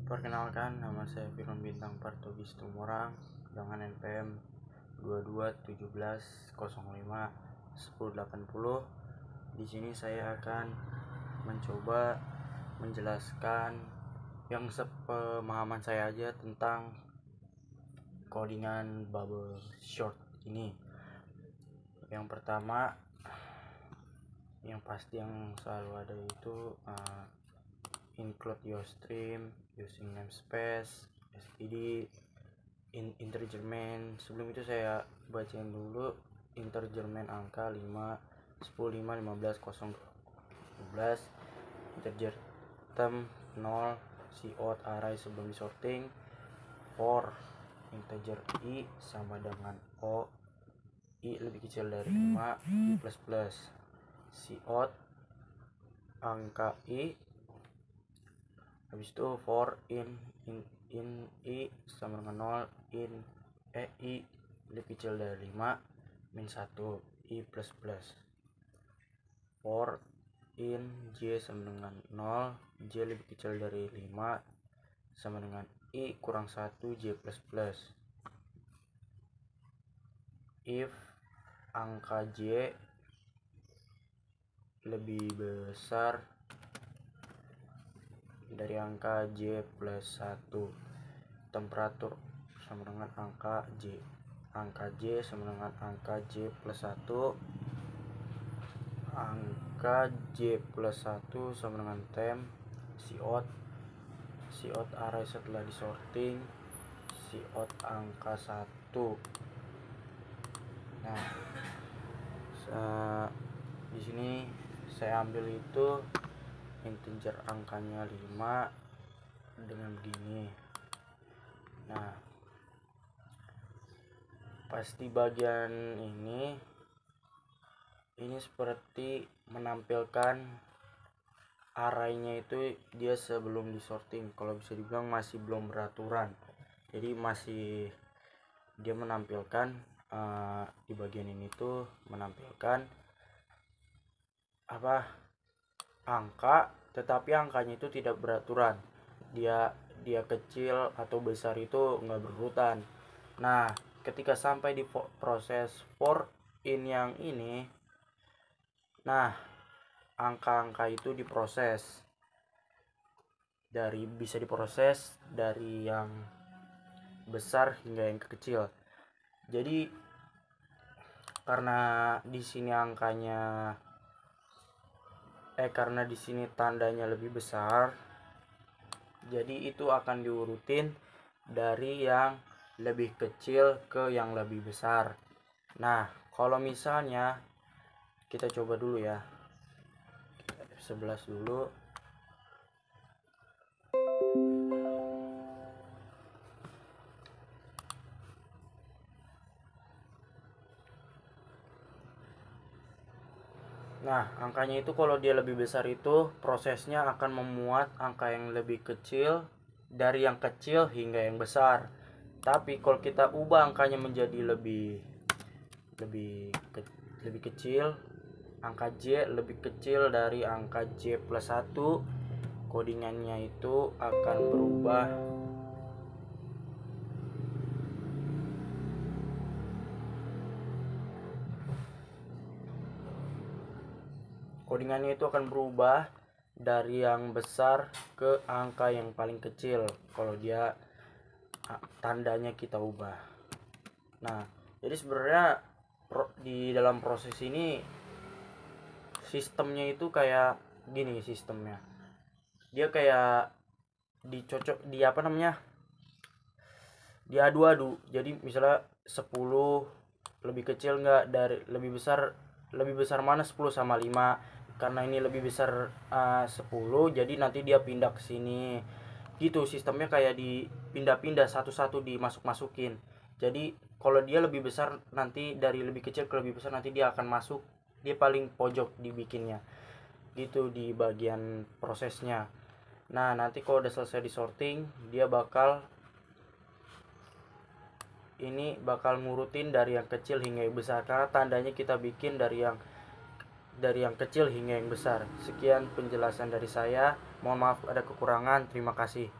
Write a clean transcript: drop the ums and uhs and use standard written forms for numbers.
Perkenalkan, nama saya Firman Bintang Partogis Tumorang dengan NPM 2217051080. Di sini saya akan mencoba menjelaskan yang sepemahaman saya aja tentang codingan bubble short ini. Yang pertama, yang pasti yang selalu ada itu include your stream using namespace, std, integer main. Sebelum itu saya bacain dulu integer main angka 5, 10, 5, 15, 0, 12, integer term 0, cout array sebelum disorting, for integer i sama dengan o, i lebih kecil dari 5, i plus plus, cout angka i. Habis itu for in i sama dengan 0, i lebih kecil dari 5 min 1, i plus plus. For in j sama dengan 0, j lebih kecil dari 5 sama dengan i kurang 1, j plus plus. If angka j lebih besar dari angka j plus 1, temperatur sama dengan angka j. Angka j sama dengan angka j plus 1, angka j plus 1 sama dengan temp cout array setelah disorting, cout angka 1. Nah, di sini saya ambil itu integer angkanya 5 dengan begini. Nah, pasti bagian ini seperti menampilkan arraynya itu dia sebelum disorting. Kalau bisa dibilang masih belum beraturan, jadi masih dia menampilkan di bagian ini tuh menampilkan angka, tetapi angkanya itu tidak beraturan, dia kecil atau besar itu nggak berurutan. Nah, ketika sampai di proses for in yang ini, nah angka-angka itu diproses bisa diproses dari yang besar hingga yang kecil. Jadi karena di sini karena di sini tandanya lebih besar, jadi itu akan diurutin dari yang lebih kecil ke yang lebih besar. Nah, kalau misalnya kita coba dulu ya, F11 dulu. Nah, angkanya itu kalau dia lebih besar itu prosesnya akan memuat angka yang lebih kecil dari yang kecil hingga yang besar. Tapi kalau kita ubah angkanya menjadi lebih kecil, angka j lebih kecil dari angka j plus 1, codingannya itu akan berubah dari yang besar ke angka yang paling kecil kalau dia tandanya kita ubah. Nah, jadi sebenarnya di dalam proses ini sistemnya itu kayak gini sistemnya. Dia kayak diadu-adu. Jadi misalnya 10 lebih kecil enggak dari lebih besar mana 10 sama 5. Karena ini lebih besar 10, jadi nanti dia pindah ke sini. Gitu sistemnya, kayak dipindah-pindah satu-satu dimasuk-masukin. Jadi kalau dia lebih besar, nanti dari lebih kecil ke lebih besar nanti dia akan masuk, dia paling pojok dibikinnya. Gitu di bagian prosesnya. Nah, nanti kalau udah selesai disorting, dia bakal ngurutin dari yang kecil hingga yang besar, karena tandanya kita bikin dari yang kecil hingga yang besar. Sekian penjelasan dari saya, mohon maaf ada kekurangan, terima kasih.